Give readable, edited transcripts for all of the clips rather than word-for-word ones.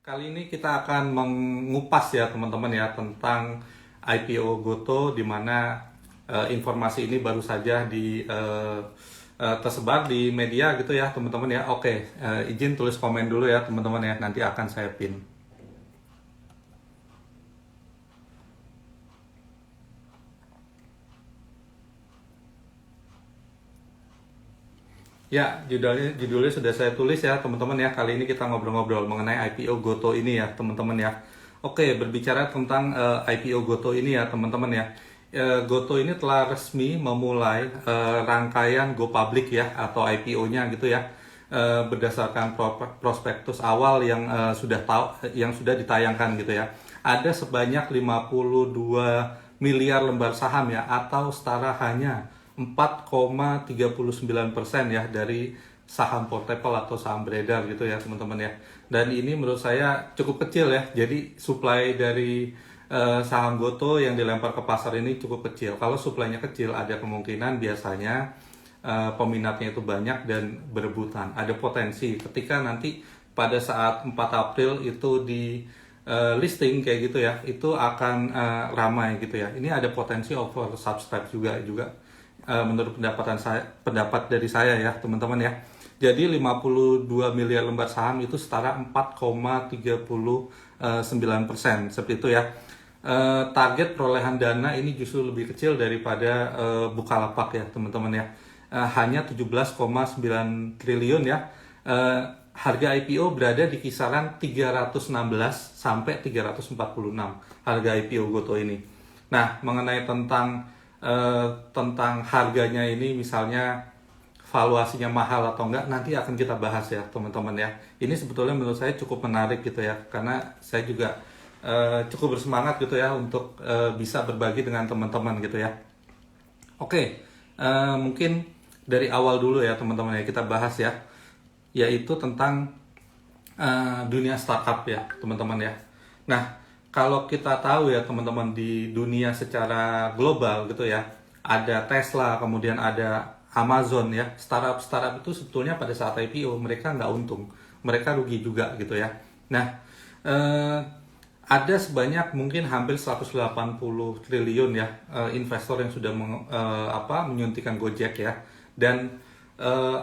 Kali ini kita akan mengupas ya teman-teman ya tentang IPO Goto di mana informasi ini baru saja tersebar di media gitu ya teman-teman ya. Oke, izin tulis komen dulu ya teman-teman ya, nanti akan saya pin. Ya, judulnya sudah saya tulis ya teman-teman ya. Kali ini kita ngobrol-ngobrol mengenai IPO Goto ini ya teman-teman ya. Oke, berbicara tentang IPO Goto ini ya teman-teman ya. Goto ini telah resmi memulai rangkaian Go Public ya atau IPO-nya gitu ya. Berdasarkan prospektus awal yang sudah ditayangkan gitu ya. Ada sebanyak 52 miliar lembar saham ya atau setara hanya 4,39% ya dari saham portable atau saham beredar gitu ya teman-teman ya. Dan ini menurut saya cukup kecil ya. Jadi supply dari saham Goto yang dilempar ke pasar ini cukup kecil. Kalau supply-nya kecil ada kemungkinan biasanya peminatnya itu banyak dan berebutan. Ada potensi ketika nanti pada saat 4 April itu di listing kayak gitu ya, itu akan ramai gitu ya. Ini ada potensi over subscribe juga menurut pendapat dari saya ya teman-teman ya. Jadi 52 miliar lembar saham itu setara 4,39% seperti itu ya. Target perolehan dana ini justru lebih kecil daripada Bukalapak ya teman-teman ya. Hanya 17,9 triliun ya. Harga IPO berada di kisaran 316 sampai 346 harga IPO Goto ini. Nah, mengenai tentang harganya ini misalnya valuasinya mahal atau enggak nanti akan kita bahas ya teman-teman ya. Ini sebetulnya menurut saya cukup menarik gitu ya karena saya juga cukup bersemangat gitu ya untuk bisa berbagi dengan teman-teman gitu ya. Oke, mungkin dari awal dulu ya teman-teman ya kita bahas ya, yaitu tentang dunia startup ya teman-teman ya. Nah, kalau kita tahu ya teman-teman di dunia secara global gitu ya, ada Tesla, kemudian ada Amazon ya, startup itu sebetulnya pada saat IPO mereka nggak untung, mereka rugi juga gitu ya. Nah, ada sebanyak mungkin hampir 180 triliun ya investor yang sudah menyuntikkan Gojek ya, dan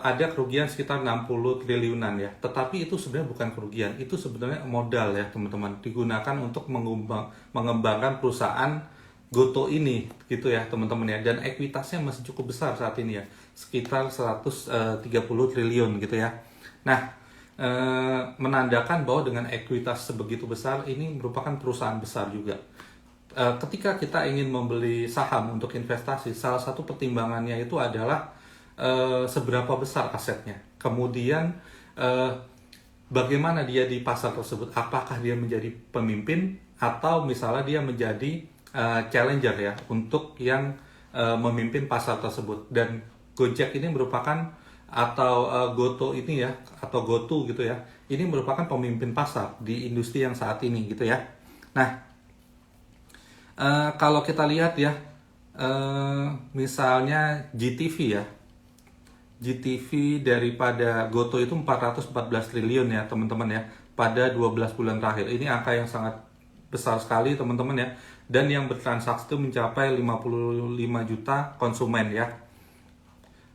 ada kerugian sekitar 60 triliunan ya. Tetapi itu sebenarnya bukan kerugian, itu sebenarnya modal ya teman-teman, digunakan untuk mengembangkan perusahaan Goto ini gitu ya teman-teman ya. Dan ekuitasnya masih cukup besar saat ini ya, sekitar 130 triliun gitu ya. Nah, menandakan bahwa dengan ekuitas sebegitu besar ini merupakan perusahaan besar juga. Ketika kita ingin membeli saham untuk investasi, salah satu pertimbangannya itu adalah seberapa besar asetnya. Kemudian bagaimana dia di pasar tersebut, apakah dia menjadi pemimpin atau misalnya dia menjadi challenger ya untuk yang memimpin pasar tersebut. Dan Gojek ini merupakan atau Goto ini ya atau GoTo gitu ya, ini merupakan pemimpin pasar di industri yang saat ini gitu ya. Nah, kalau kita lihat ya, misalnya GTV daripada Goto itu 414 triliun ya teman-teman ya pada 12 bulan terakhir. Ini angka yang sangat besar sekali teman-teman ya. Dan yang bertransaksi itu mencapai 55 juta konsumen ya.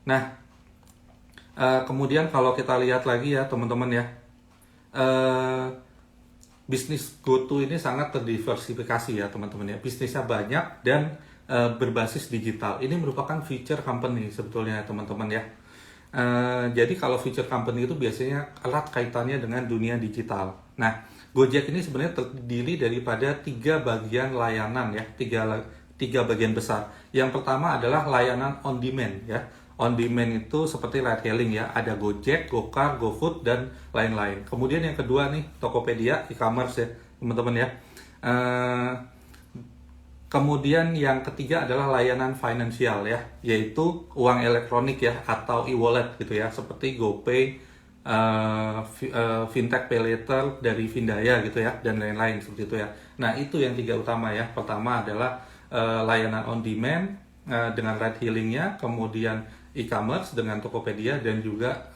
Nah, kemudian kalau kita lihat lagi ya teman-teman ya, bisnis GoTo ini sangat terdiversifikasi ya teman-teman ya. Bisnisnya banyak dan berbasis digital. Ini merupakan future company sebetulnya teman-teman ya. Jadi kalau future company itu biasanya erat kaitannya dengan dunia digital. Nah, Gojek ini sebenarnya terdiri daripada 3 bagian layanan ya, tiga bagian besar. Yang pertama adalah layanan on demand ya. On demand itu seperti ride hailing ya, ada Gojek, Gokar, GoFood dan lain-lain. Kemudian yang kedua nih, Tokopedia, e-commerce ya, teman-teman ya. Kemudian yang ketiga adalah layanan finansial ya, yaitu uang elektronik ya atau e-wallet gitu ya, seperti GoPay, fintech pay later dari Vindaya gitu ya, dan lain-lain seperti itu ya. Nah, itu yang 3 utama ya. Pertama adalah layanan on demand dengan ride hailing-nya, kemudian e-commerce dengan Tokopedia dan juga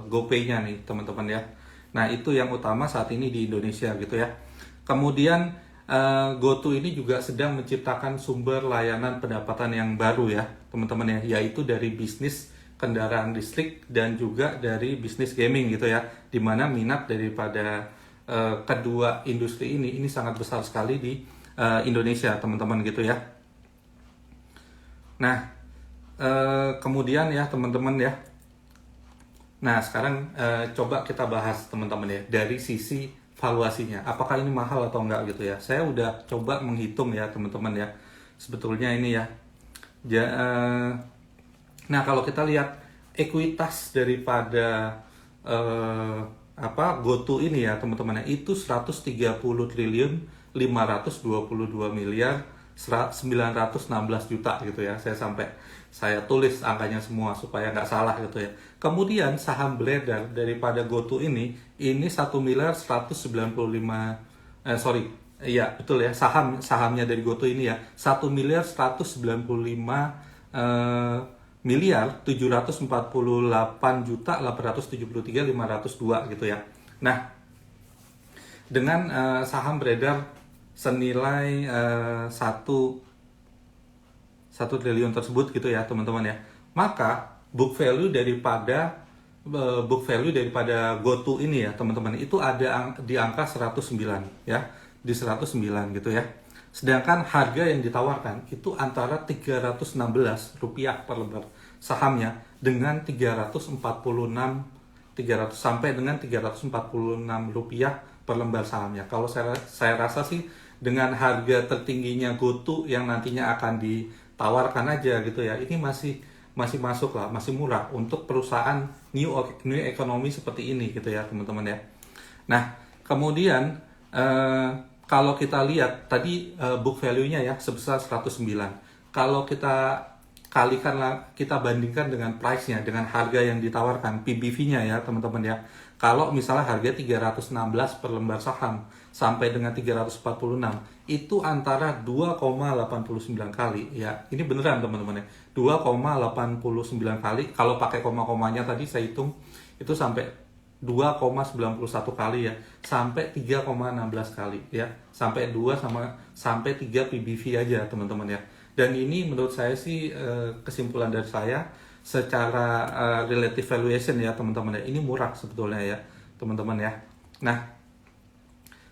GoPay-nya nih teman-teman ya. Nah, itu yang utama saat ini di Indonesia gitu ya. Kemudian GoTo ini juga sedang menciptakan sumber layanan pendapatan yang baru ya, teman-teman ya, yaitu dari bisnis kendaraan listrik dan juga dari bisnis gaming gitu ya, dimana minat daripada kedua industri ini sangat besar sekali di Indonesia, teman-teman gitu ya. Nah, kemudian ya teman-teman ya. Nah, sekarang coba kita bahas teman-teman ya dari sisi valuasinya. Apakah ini mahal atau enggak gitu ya. Saya udah coba menghitung ya teman-teman ya. Sebetulnya ini ya. Nah, kalau kita lihat ekuitas daripada GoTo ini ya teman-teman ya, itu 130 triliun 522 miliar 916 juta gitu ya. Saya tulis angkanya semua supaya nggak salah gitu ya. Kemudian saham beredar daripada GoTo ini 1 miliar 195 iya betul ya, sahamnya dari GoTo ini ya 1 miliar 195 miliar 748 juta 873 502 gitu ya. Nah, dengan saham beredar senilai 1 triliun tersebut gitu ya teman-teman ya, maka book value daripada GoTo ini ya teman-teman itu ada di angka 109 ya, di 109 gitu ya. Sedangkan harga yang ditawarkan itu antara Rp316 per lembar sahamnya dengan 300 sampai dengan Rp346 per lembar sahamnya. Kalau saya rasa sih dengan harga tertingginya GoTo yang nantinya akan ditawarkan aja gitu ya, ini masih masuk lah, masih murah untuk perusahaan new economy seperti ini gitu ya teman-teman ya. Nah, kemudian kalau kita lihat tadi book value-nya ya sebesar 109. Kalau kita kita bandingkan dengan price-nya, dengan harga yang ditawarkan, PBV-nya ya teman-teman ya. Kalau misalnya harga 316 per lembar saham sampai dengan 346, itu antara 2,89 kali ya. Ini beneran teman-teman ya. 2,89 kali. Kalau pakai koma-komanya tadi saya hitung itu sampai 2,91 kali ya, sampai 3,16 kali ya, sampai 3 PBV aja teman-teman ya. Dan ini menurut saya sih kesimpulan dari saya secara relative valuation ya teman-teman ya, ini murah sebetulnya ya teman-teman ya. Nah,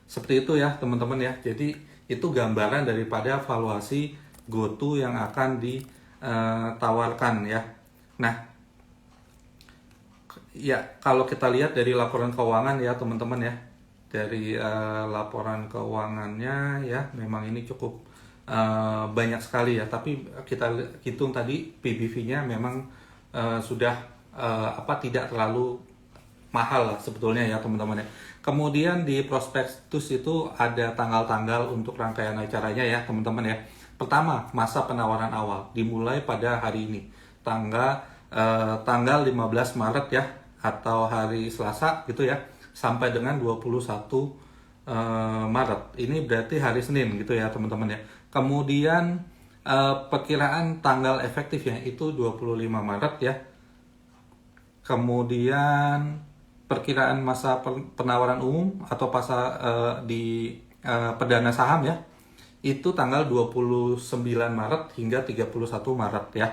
seperti itu ya teman-teman ya. Jadi itu gambaran daripada valuasi GoTo yang akan ditawarkan ya. Nah, ya kalau kita lihat dari laporan keuangan ya teman-teman ya, dari laporan keuangannya ya, memang ini cukup banyak sekali ya. Tapi kita hitung tadi PBV-nya memang sudah tidak terlalu mahal lah sebetulnya ya teman-teman ya. Kemudian di prospektus itu ada tanggal-tanggal untuk rangkaian acaranya ya teman-teman ya. Pertama, masa penawaran awal dimulai pada hari ini, tanggal 15 Maret ya, atau hari Selasa gitu ya, sampai dengan 21 Maret. Ini berarti hari Senin gitu ya teman-teman ya. Kemudian perkiraan tanggal efektifnya itu 25 Maret ya. Kemudian perkiraan masa penawaran umum atau di perdana saham ya, itu tanggal 29 Maret hingga 31 Maret ya.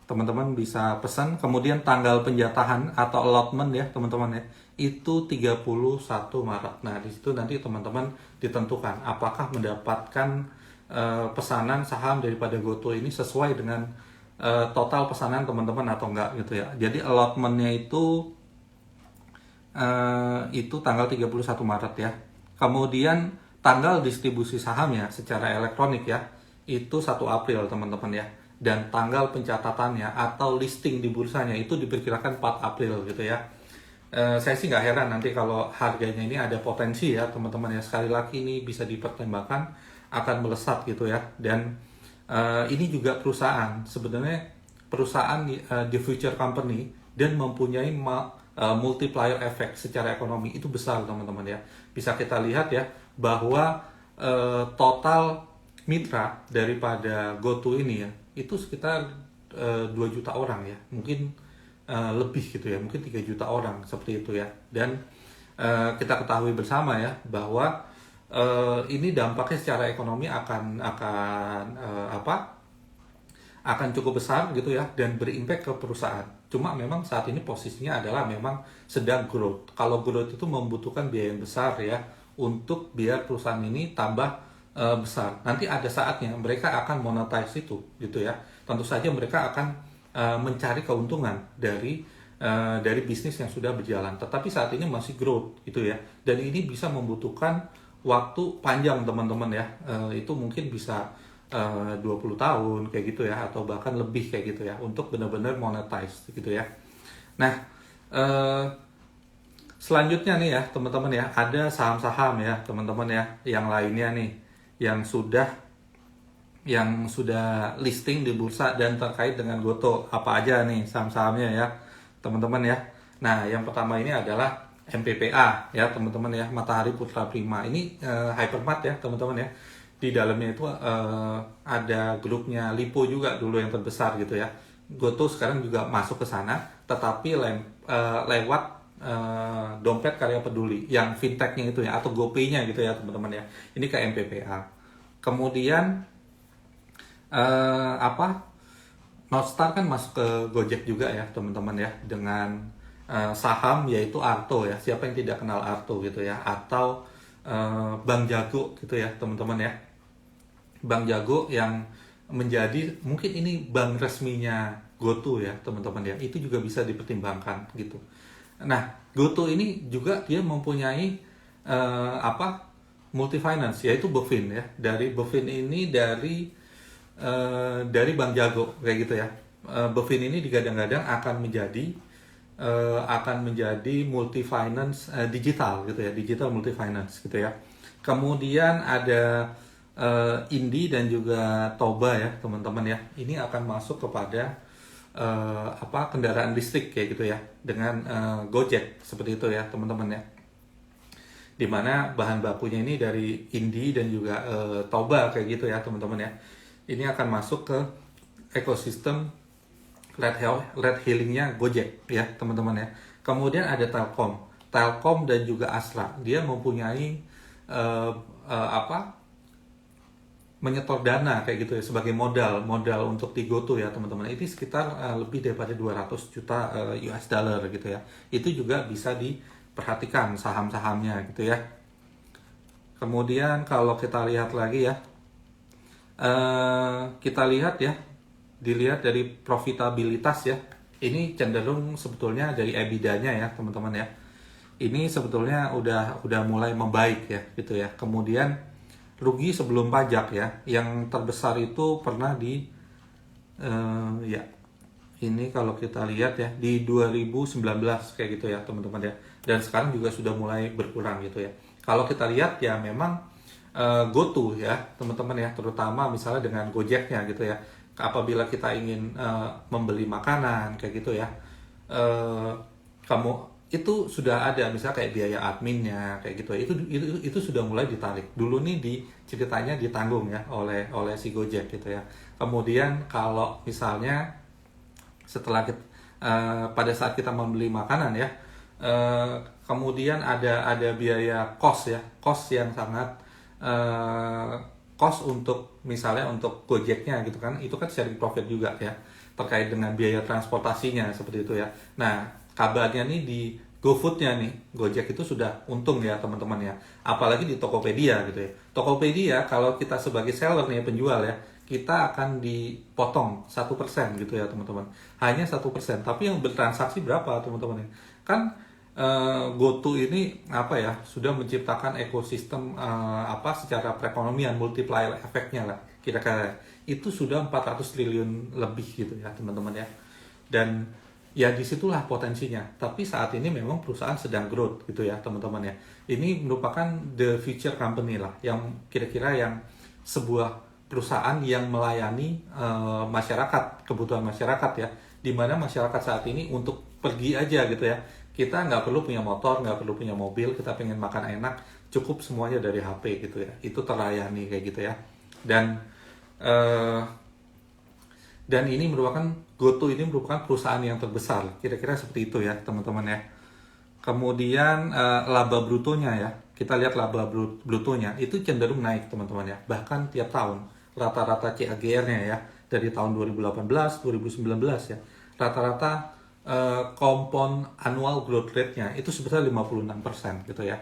Teman-teman bisa pesan. Kemudian tanggal penjatahan atau allotment ya teman-teman ya, itu 31 Maret. Nah, di situ nanti teman-teman ditentukan apakah mendapatkan pesanan saham daripada GoTo ini sesuai dengan total pesanan teman-teman atau enggak gitu ya. Jadi allotmentnya itu tanggal 31 Maret ya. Kemudian tanggal distribusi sahamnya secara elektronik ya, itu 1 April teman-teman ya. Dan tanggal pencatatannya atau listing di bursanya itu diperkirakan 4 April gitu ya. Saya sih nggak heran nanti kalau harganya ini ada potensi ya teman-teman ya. Sekali lagi ini bisa dipertimbangkan akan melesat gitu ya. Dan ini juga sebenarnya perusahaan di future company dan mempunyai multiplier effect secara ekonomi itu besar teman-teman ya. Bisa kita lihat ya bahwa total mitra daripada GoTo ini ya itu sekitar 2 juta orang ya, mungkin lebih gitu ya, mungkin 3 juta orang seperti itu ya. Dan kita ketahui bersama ya bahwa ini dampaknya secara ekonomi akan cukup besar gitu ya dan berimpact ke perusahaan. Cuma memang saat ini posisinya adalah memang sedang growth. Kalau growth itu membutuhkan biaya yang besar ya untuk biar perusahaan ini tambah besar. Nanti ada saatnya mereka akan monetize itu gitu ya. Tentu saja mereka akan mencari keuntungan dari bisnis yang sudah berjalan. Tetapi saat ini masih growth gitu ya. Dan ini bisa membutuhkan waktu panjang teman-teman ya. Itu mungkin bisa 20 tahun kayak gitu ya atau bahkan lebih kayak gitu ya untuk benar-benar monetize gitu ya. Nah, selanjutnya nih ya teman-teman ya, ada saham-saham ya teman-teman ya yang lainnya nih yang sudah listing di bursa dan terkait dengan Goto. Apa aja nih saham-sahamnya ya teman-teman ya. Nah, yang pertama ini adalah MPPA ya teman-teman ya, Matahari Putra Prima. Ini Hypermart ya teman-teman ya. Di dalamnya itu ada grupnya Lipo juga dulu yang terbesar gitu ya. Goto sekarang juga masuk ke sana, tetapi lewat dompet karya peduli yang fintechnya itu ya atau GoPay-nya gitu ya teman-teman ya. Ini ke MPPA. Kemudian Northstar kan masuk ke Gojek juga ya teman-teman ya dengan saham yaitu Arto ya. Siapa yang tidak kenal Arto gitu ya, atau Bank Jago gitu ya teman-teman ya. Bank Jago yang menjadi mungkin ini bank resminya GoTo ya teman-teman ya, itu juga bisa dipertimbangkan gitu. Nah, GoTo ini juga dia mempunyai multi finance yaitu Bevin ya. Dari Bevin ini dari Bank Jago kayak gitu ya. Bevin ini digadang-gadang akan menjadi multi finance digital gitu ya, digital multi finance gitu ya. Kemudian ada Indi dan juga Toba ya teman-teman ya. Ini akan masuk kepada kendaraan listrik kayak gitu ya dengan Gojek seperti itu ya teman-teman ya. Dimana bahan bakunya ini dari Indi dan juga Toba kayak gitu ya teman-teman ya. Ini akan masuk ke ekosistem Red Healing-nya Gojek ya teman-teman ya. Kemudian ada Telkom dan juga Astra. Dia mempunyai menyetor dana kayak gitu ya sebagai modal untuk di GoTo ya teman-teman. Ini sekitar lebih daripada 200 juta US dollar gitu ya. Itu juga bisa diperhatikan saham-sahamnya gitu ya. Kemudian kalau kita lihat lagi ya, dilihat dari profitabilitas ya. Ini cenderung sebetulnya dari EBITDA-nya ya teman-teman ya. Ini sebetulnya udah mulai membaik ya gitu ya. Kemudian rugi sebelum pajak ya, yang terbesar itu pernah ini kalau kita lihat ya di 2019 kayak gitu ya teman-teman ya, dan sekarang juga sudah mulai berkurang gitu ya. Kalau kita lihat ya memang GoTo ya teman-teman ya, terutama misalnya dengan Gojeknya gitu ya, apabila kita ingin membeli makanan kayak gitu ya, itu sudah ada misalnya kayak biaya adminnya kayak gitu ya, itu sudah mulai ditarik. Dulu nih ceritanya ditanggung ya oleh si Gojek gitu ya. Kemudian kalau misalnya setelah pada saat kita membeli makanan ya, kemudian ada biaya kos yang sangat kos untuk misalnya untuk Gojeknya gitu kan, itu kan sharing profit juga ya terkait dengan biaya transportasinya seperti itu ya. Nah, kabarnya nih di GoFood-nya nih, Gojek itu sudah untung ya teman-teman ya. Apalagi di Tokopedia gitu ya. Tokopedia kalau kita sebagai seller nih penjual ya, kita akan dipotong 1% gitu ya teman-teman. Hanya 1%. Tapi yang bertransaksi berapa teman-teman ya? Kan GoTo ini sudah menciptakan ekosistem secara perekonomian, multiplier efeknya lah kira-kira. Itu sudah 400 triliun lebih gitu ya teman-teman ya. Dan ya disitulah potensinya. Tapi saat ini memang perusahaan sedang growth gitu ya teman-teman ya. Ini merupakan the future company lah, yang kira-kira yang sebuah perusahaan yang melayani masyarakat, kebutuhan masyarakat ya. Dimana masyarakat saat ini untuk pergi aja gitu ya, kita nggak perlu punya motor, nggak perlu punya mobil, kita pengen makan enak, cukup semuanya dari HP gitu ya. Itu terlayani kayak gitu ya. Dan ini GoTo ini merupakan perusahaan yang terbesar, kira-kira seperti itu ya teman-teman ya. Kemudian laba brutonya ya, kita lihat laba brutonya itu cenderung naik teman-teman ya, bahkan tiap tahun rata-rata CAGR-nya ya dari tahun 2018, 2019 ya, rata-rata compound annual growth rate-nya itu sebesar 56% gitu ya.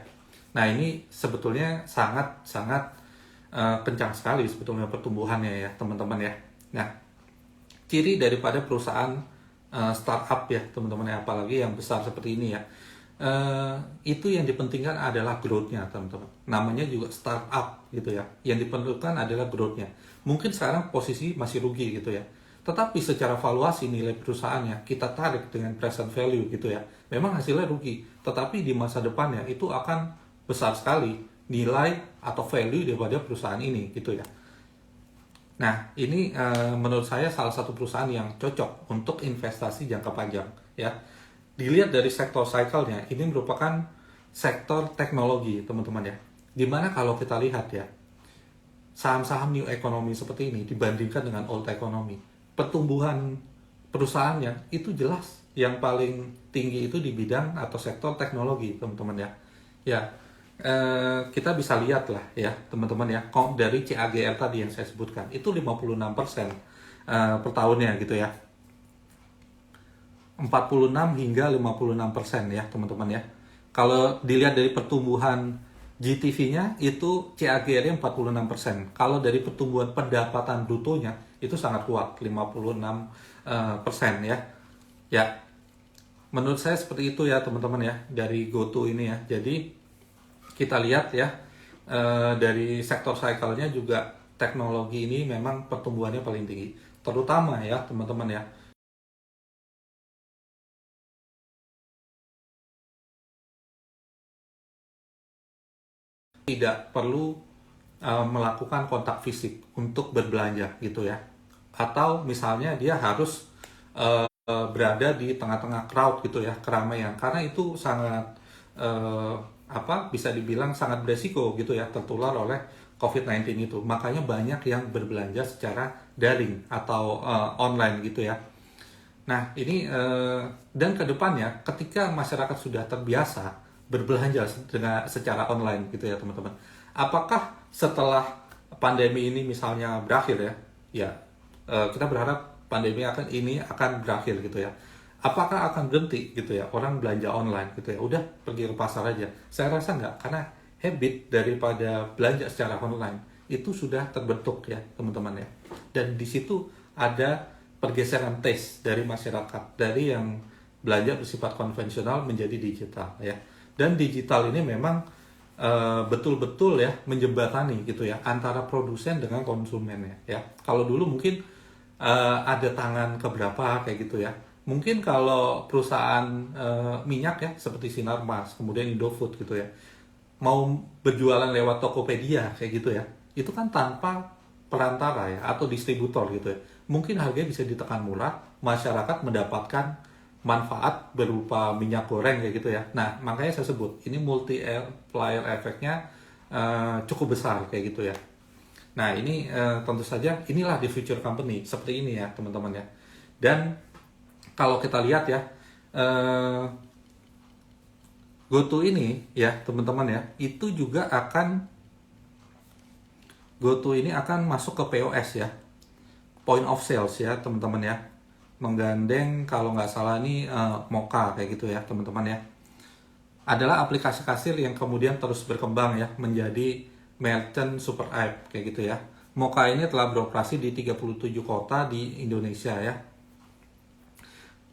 Nah ini sebetulnya sangat kencang sekali sebetulnya pertumbuhannya ya teman-teman ya. Nah ciri daripada perusahaan startup ya teman-teman ya, apalagi yang besar seperti ini ya, itu yang dipentingkan adalah growth-nya teman-teman. Namanya juga startup gitu ya, yang diperlukan adalah growth-nya. Mungkin sekarang posisi masih rugi gitu ya, tetapi secara valuasi nilai perusahaannya kita tarik dengan present value gitu ya, memang hasilnya rugi, tetapi di masa depannya itu akan besar sekali nilai atau value daripada perusahaan ini gitu ya. Nah, ini menurut saya salah satu perusahaan yang cocok untuk investasi jangka panjang ya. Dilihat dari sektor cycle-nya, ini merupakan sektor teknologi, teman-teman ya. Dimana kalau kita lihat ya, saham-saham new economy seperti ini dibandingkan dengan old economy, pertumbuhan perusahaannya itu jelas yang paling tinggi itu di bidang atau sektor teknologi, teman-teman ya. Ya, kita bisa lihat lah ya teman-teman ya, dari CAGR tadi yang saya sebutkan itu 56% per tahunnya gitu ya, 46 hingga 56% ya teman-teman ya. Kalau dilihat dari pertumbuhan GTV-nya itu CAGR-nya 46%. Kalau dari pertumbuhan pendapatan brutonya itu sangat kuat 56% ya. Ya, menurut saya seperti itu ya teman-teman ya dari GoTo ini ya. Jadi kita lihat ya dari sektor cycle-nya juga teknologi ini memang pertumbuhannya paling tinggi. Terutama ya teman-teman ya, tidak perlu melakukan kontak fisik untuk berbelanja gitu ya. Atau misalnya dia harus berada di tengah-tengah crowd gitu ya, keramaian. Karena itu sangat bisa dibilang sangat beresiko gitu ya tertular oleh COVID-19 itu. Makanya banyak yang berbelanja secara daring atau online gitu ya. Nah, ini dan kedepannya ketika masyarakat sudah terbiasa berbelanja dengan secara online gitu ya teman-teman. Apakah setelah pandemi ini misalnya berakhir ya, ya kita berharap pandemi ini akan berakhir gitu ya. Apakah akan berhenti gitu ya orang belanja online gitu ya? Udah pergi ke pasar aja. Saya rasa nggak, karena habit daripada belanja secara online itu sudah terbentuk ya teman-teman ya. Dan di situ ada pergeseran taste dari masyarakat dari yang belanja bersifat konvensional menjadi digital ya. Dan digital ini memang betul-betul ya menjembatani gitu ya antara produsen dengan konsumen ya. Kalau dulu mungkin ada tangan keberapa kayak gitu ya. Mungkin kalau perusahaan minyak ya seperti Sinarmas, kemudian Indofood gitu ya, mau berjualan lewat Tokopedia kayak gitu ya, itu kan tanpa perantara ya atau distributor gitu ya. Mungkin harganya bisa ditekan murah, masyarakat mendapatkan manfaat berupa minyak goreng kayak gitu ya. Nah, makanya saya sebut ini multiplier efeknya cukup besar kayak gitu ya. Nah, ini tentu saja inilah the future company seperti ini ya teman-teman ya. Dan kalau kita lihat ya, GoTo ini ya teman-teman ya, itu juga GoTo ini akan masuk ke POS ya, point of sales ya teman-teman ya, menggandeng kalau nggak salah ini Moka kayak gitu ya teman-teman ya. Adalah aplikasi kasir yang kemudian terus berkembang ya menjadi merchant super app kayak gitu ya. Moka ini telah beroperasi di 37 kota di Indonesia ya.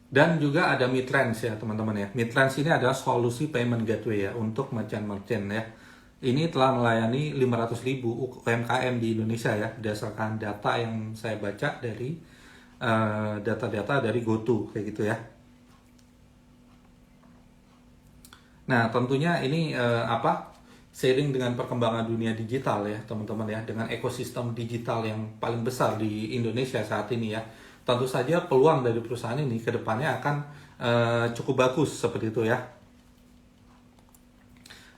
Dan juga ada Midtrans ya teman-teman ya. Midtrans ini adalah solusi payment gateway ya untuk merchant-merchant ya. Ini telah melayani 500.000 UMKM di Indonesia ya, berdasarkan data yang saya baca dari data-data dari GoTo kayak gitu ya. Nah tentunya ini seiring dengan perkembangan dunia digital ya teman-teman ya, dengan ekosistem digital yang paling besar di Indonesia saat ini ya, tentu saja peluang dari perusahaan ini ke depannya akan cukup bagus seperti itu ya.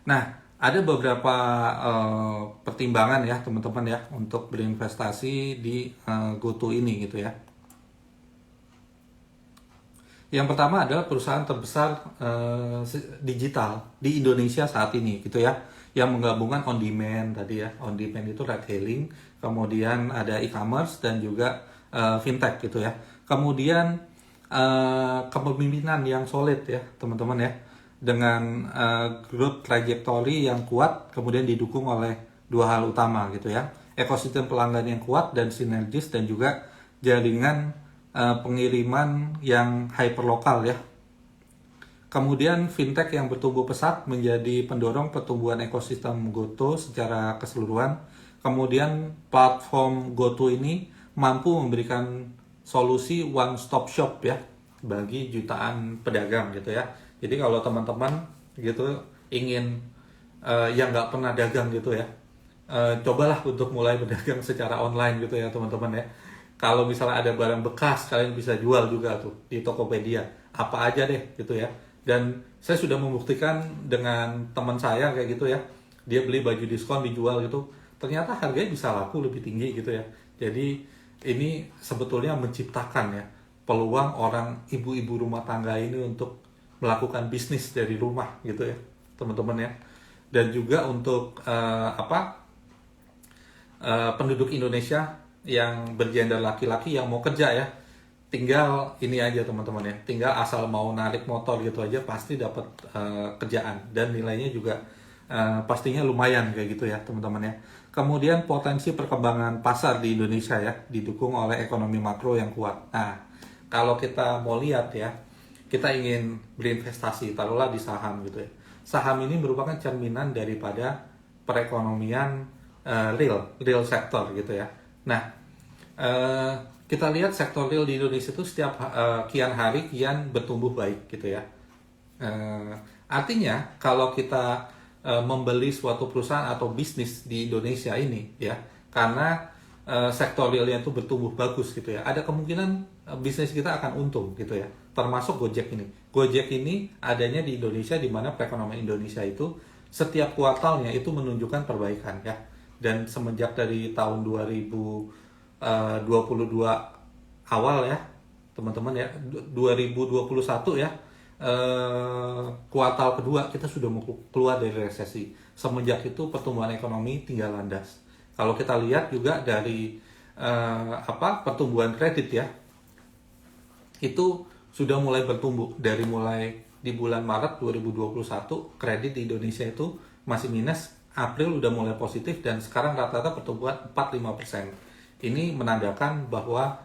Nah, ada beberapa pertimbangan ya teman-teman ya untuk berinvestasi di GoTo ini gitu ya. Yang pertama adalah perusahaan terbesar digital di Indonesia saat ini gitu ya, yang menggabungkan on demand tadi ya. On demand itu ride hailing, kemudian ada e-commerce dan juga fintech gitu ya. Kemudian kepemimpinan yang solid ya teman-teman ya, dengan growth trajectory yang kuat, kemudian didukung oleh dua hal utama gitu ya, ekosistem pelanggan yang kuat dan sinergis, dan juga jaringan pengiriman yang hyperlokal ya. Kemudian fintech yang bertumbuh pesat menjadi pendorong pertumbuhan ekosistem GoTo secara keseluruhan. Kemudian platform GoTo ini mampu memberikan solusi one stop shop ya bagi jutaan pedagang gitu ya. Jadi kalau teman-teman gitu ingin yang nggak pernah dagang gitu ya, cobalah untuk mulai berdagang secara online gitu ya teman-teman ya. Kalau misalnya ada barang bekas, kalian bisa jual juga tuh di Tokopedia, apa aja deh gitu ya. Dan saya sudah membuktikan dengan teman saya kayak gitu ya, dia beli baju diskon dijual gitu, ternyata harganya bisa laku lebih tinggi gitu ya. Jadi ini sebetulnya menciptakan ya peluang orang ibu-ibu rumah tangga ini untuk melakukan bisnis dari rumah gitu ya teman-teman ya. Dan juga untuk penduduk Indonesia yang bergender laki-laki yang mau kerja ya, tinggal ini aja teman-teman ya, tinggal asal mau narik motor gitu aja pasti dapat kerjaan, dan nilainya juga pastinya lumayan kayak gitu ya teman-teman ya. Kemudian potensi perkembangan pasar di Indonesia ya didukung oleh ekonomi makro yang kuat. Nah, kalau kita mau lihat ya, kita ingin berinvestasi taruhlah di saham gitu ya. Saham ini merupakan cerminan daripada perekonomian real sektor gitu ya. Nah, kita lihat sektor real di Indonesia itu setiap kian hari kian bertumbuh baik gitu ya. Artinya kalau kita membeli suatu perusahaan atau bisnis di Indonesia ini ya, karena sektor realnya itu bertumbuh bagus gitu ya, ada kemungkinan bisnis kita akan untung gitu ya. Termasuk Gojek ini. Gojek ini adanya di Indonesia, di mana perekonomian Indonesia itu setiap kuartalnya itu menunjukkan perbaikan ya. Dan semenjak dari tahun 2022 awal ya teman-teman ya, 2021 ya, kuartal kedua kita sudah mau keluar dari resesi. Semenjak itu pertumbuhan ekonomi tinggal landas. Kalau kita lihat juga dari pertumbuhan kredit ya, itu sudah mulai bertumbuh. Dari mulai di bulan Maret 2021 kredit di Indonesia itu masih minus, April udah mulai positif, dan sekarang rata-rata pertumbuhan 4-5%. Ini menandakan bahwa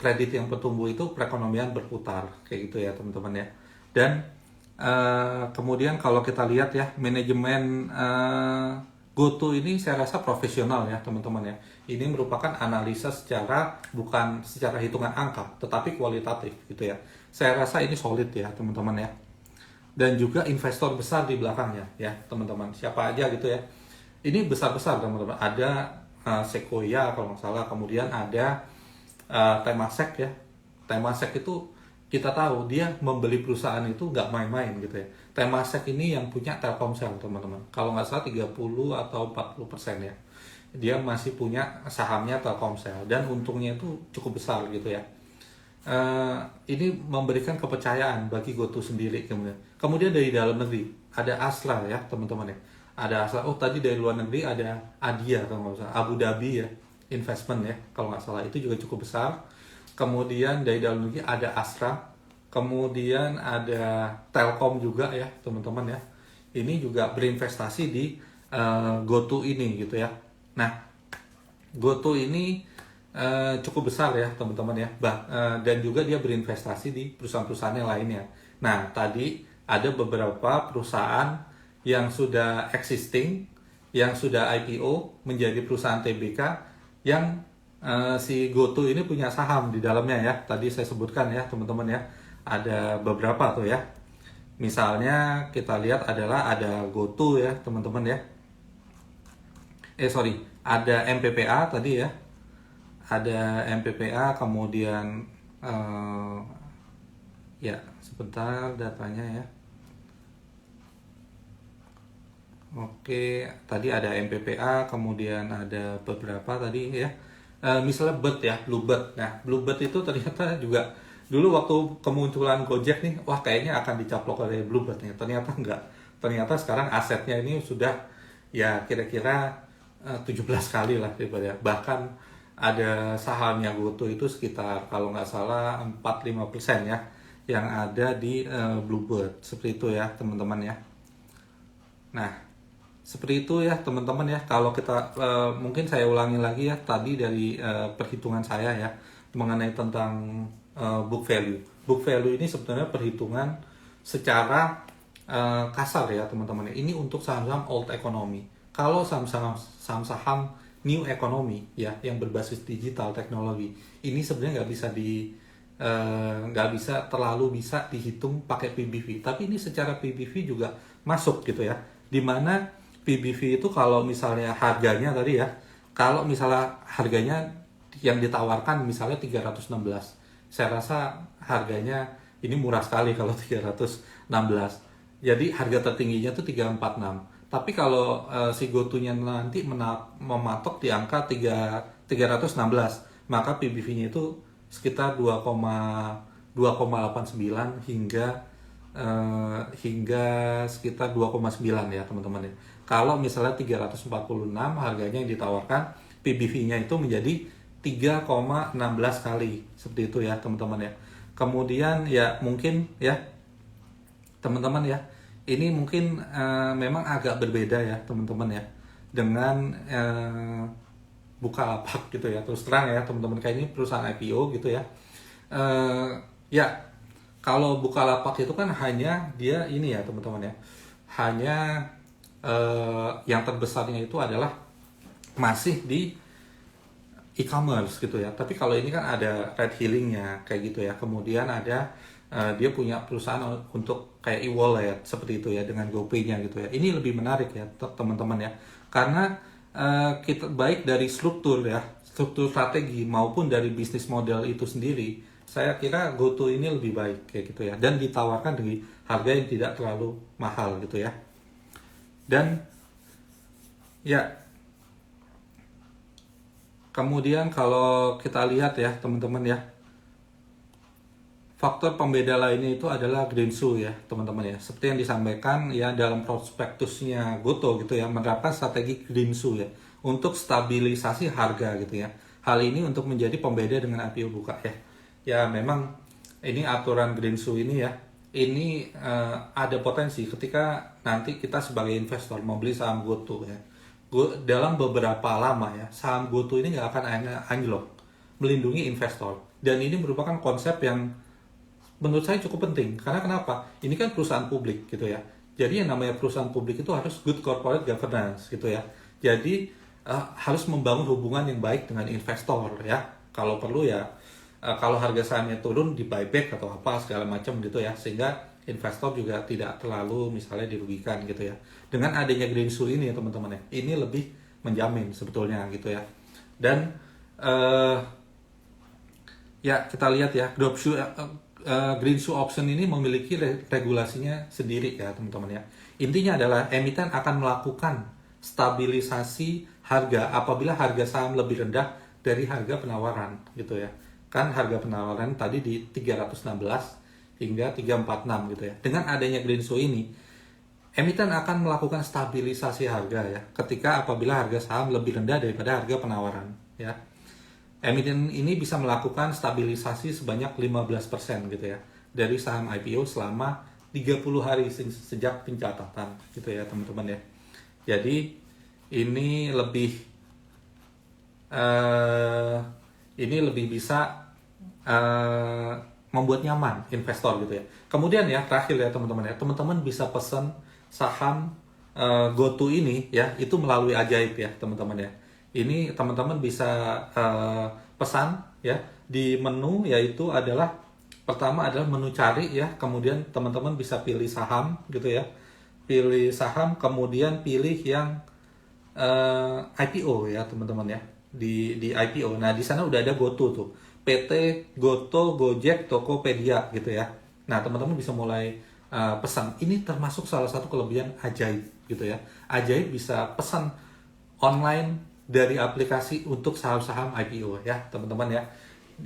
kredit yang bertumbuh itu perekonomian berputar kayak gitu ya teman-teman ya. Dan kemudian kalau kita lihat ya, manajemen GoTo ini saya rasa profesional ya teman-teman ya. Ini merupakan analisa bukan secara hitungan angka, tetapi kualitatif gitu ya. Saya rasa ini solid ya teman-teman ya. Dan juga investor besar di belakangnya ya teman-teman. Siapa aja gitu ya. Ini besar-besar teman-teman. Ada Sequoia kalau nggak salah, kemudian ada Temasek ya. Temasek itu kita tahu dia membeli perusahaan itu nggak main-main gitu ya. Temasek ini yang punya Telkomsel teman-teman. Kalau nggak salah 30 atau 40% ya. Dia masih punya sahamnya Telkomsel, dan untungnya itu cukup besar gitu ya. Ini memberikan kepercayaan bagi GoTo sendiri. Kemudian dari dalam negeri ada Astra ya teman-teman ya. Ada Astra. Oh tadi dari luar negeri ada Adia kalau nggak salah, Abu Dhabi ya investment ya kalau nggak salah, itu juga cukup besar. Kemudian dari dalam negeri ada Astra, kemudian ada Telkom juga ya teman-teman ya. Ini juga berinvestasi di GoTo ini gitu ya. Nah, GoTo ini cukup besar ya teman-teman ya, dan juga dia berinvestasi di perusahaan-perusahaan yang lainnya. Nah, tadi ada beberapa perusahaan yang sudah existing, yang sudah IPO menjadi perusahaan TBK, yang si GoTo ini punya saham di dalamnya ya. Tadi saya sebutkan ya teman-teman ya, ada beberapa tuh ya. Misalnya kita lihat ada GoTo ya teman-teman ya. Ada MPPA tadi ya. Ada MPPA, kemudian ya sebentar datanya ya. Oke, tadi ada MPPA, kemudian ada beberapa tadi ya. Misalnya Bluebird ya, Bluebird. Nah, Bluebird itu ternyata juga Dulu waktu kemunculan Gojek nih, wah kayaknya akan dicaplok oleh Bluebird nih. Ternyata enggak. Ternyata sekarang asetnya ini sudah ya kira-kira 17 kali lah daripada. Bahkan ada sahamnya GoTo itu sekitar kalau nggak salah 4-5% ya yang ada di Bluebird. Seperti itu ya teman-teman ya. Nah, seperti itu ya teman-teman ya. Kalau kita mungkin saya ulangi lagi ya tadi dari perhitungan saya ya mengenai tentang book value. Book value ini sebenarnya perhitungan secara kasar ya teman-teman ya. Ini untuk saham-saham old economy. Kalau saham-saham new economy ya yang berbasis digital teknologi ini sebenarnya nggak bisa terlalu bisa dihitung pakai PBV. Tapi ini secara PBV juga masuk gitu ya. Dimana PBV itu kalau misalnya harganya tadi ya, kalau misalnya harganya yang ditawarkan misalnya 316, saya rasa harganya ini murah sekali kalau 316. Jadi harga tertingginya tuh 346. Tapi kalau si GoTo-nya nanti mematok di angka 316, maka PBV-nya itu sekitar 2,89 hingga sekitar 2,9 ya teman-teman ya. Kalau misalnya 346 harganya yang ditawarkan, PBV-nya itu menjadi 3,16 kali. Seperti itu ya teman-teman ya. Kemudian ya mungkin ya teman-teman ya, ini mungkin memang agak berbeda ya teman-teman ya dengan Bukalapak gitu ya. Terus terang ya teman-teman, kayak ini perusahaan IPO gitu ya. Ya kalau Bukalapak itu kan hanya dia ini ya teman-teman ya, hanya yang terbesarnya itu adalah masih di e-commerce gitu ya. Tapi kalau ini kan ada ride hailing-nya kayak gitu ya. Kemudian ada dia punya perusahaan untuk kayak e-wallet seperti itu ya dengan GoPay-nya gitu ya. Ini lebih menarik ya teman-teman ya. Karena kita baik dari struktur ya, struktur strategi maupun dari bisnis model itu sendiri, saya kira GoTo ini lebih baik kayak gitu ya. Dan ditawarkan dengan harga yang tidak terlalu mahal gitu ya. Dan ya kemudian kalau kita lihat ya teman-teman ya, faktor pembeda lainnya itu adalah Greensill ya teman-teman ya. Seperti yang disampaikan ya dalam prospektusnya GoTo gitu ya, menerapkan strategi Greensill ya untuk stabilisasi harga gitu ya. Hal ini untuk menjadi pembeda dengan IPO buka ya. Ya memang ini aturan Greensill ini ya, ini ada potensi ketika nanti kita sebagai investor mau beli saham GoTo ya. Dalam beberapa lama ya, saham GoTo ini nggak akan anjlok, melindungi investor. Dan ini merupakan konsep yang menurut saya cukup penting. Karena kenapa? Ini kan perusahaan publik gitu ya. Jadi yang namanya perusahaan publik itu harus good corporate governance gitu ya. Jadi harus membangun hubungan yang baik dengan investor ya. Kalau perlu ya, kalau harga sahamnya turun di buyback atau apa segala macam gitu ya. Sehingga investor juga tidak terlalu misalnya dirugikan gitu ya. Dengan adanya Greensill ini ya teman-teman ya, ini lebih menjamin sebetulnya gitu ya. Dan ya kita lihat ya, Greensill option ini memiliki regulasinya sendiri ya teman-teman ya. Intinya adalah emiten akan melakukan stabilisasi harga apabila harga saham lebih rendah dari harga penawaran gitu ya. Kan harga penawaran tadi di 316 hingga 346 gitu ya. Dengan adanya Greensill ini, emiten akan melakukan stabilisasi harga ya ketika apabila harga saham lebih rendah daripada harga penawaran ya. Emiten ini bisa melakukan stabilisasi sebanyak 15% gitu ya dari saham IPO selama 30 hari sejak pencatatan gitu ya teman-teman ya. Jadi ini lebih bisa membuat nyaman investor gitu ya. Kemudian ya terakhir ya teman-teman ya, teman-teman bisa pesan saham GoTo ini ya itu melalui Ajaib ya teman-teman ya. Ini teman-teman bisa pesan ya di menu, yaitu adalah pertama adalah menu cari ya, kemudian teman-teman bisa pilih saham gitu ya, pilih saham kemudian pilih yang IPO ya teman-teman ya, di IPO. Nah di sana udah ada GoTo tuh, PT GoTo, Gojek, Tokopedia gitu ya. Nah teman-teman bisa mulai pesan. Ini termasuk salah satu kelebihan Ajaib gitu ya. Ajaib bisa pesan online dari aplikasi untuk saham-saham IPO ya teman-teman ya.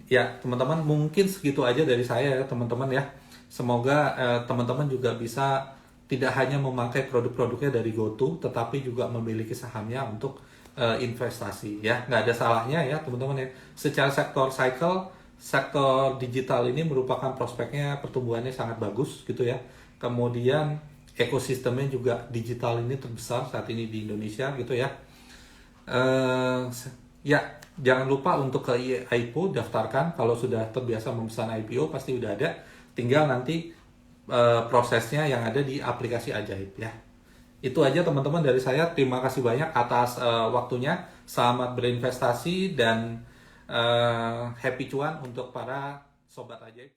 ya teman-teman, mungkin segitu aja dari saya ya teman-teman ya. Semoga teman-teman juga bisa tidak hanya memakai produk-produknya dari GoTo, tetapi juga memiliki sahamnya untuk investasi ya. Nggak ada salahnya ya teman-teman ya. Secara sektor cycle, sektor digital ini merupakan prospeknya pertumbuhannya sangat bagus gitu ya. Kemudian ekosistemnya juga digital ini terbesar saat ini di Indonesia gitu ya. eh ya, jangan lupa untuk ke IPO daftarkan. Kalau sudah terbiasa memesan IPO pasti udah ada. Tinggal nanti prosesnya yang ada di aplikasi Ajaib ya. Itu aja teman-teman dari saya. Terima kasih banyak atas waktunya. Selamat berinvestasi dan happy cuan untuk para sobat Ajaib.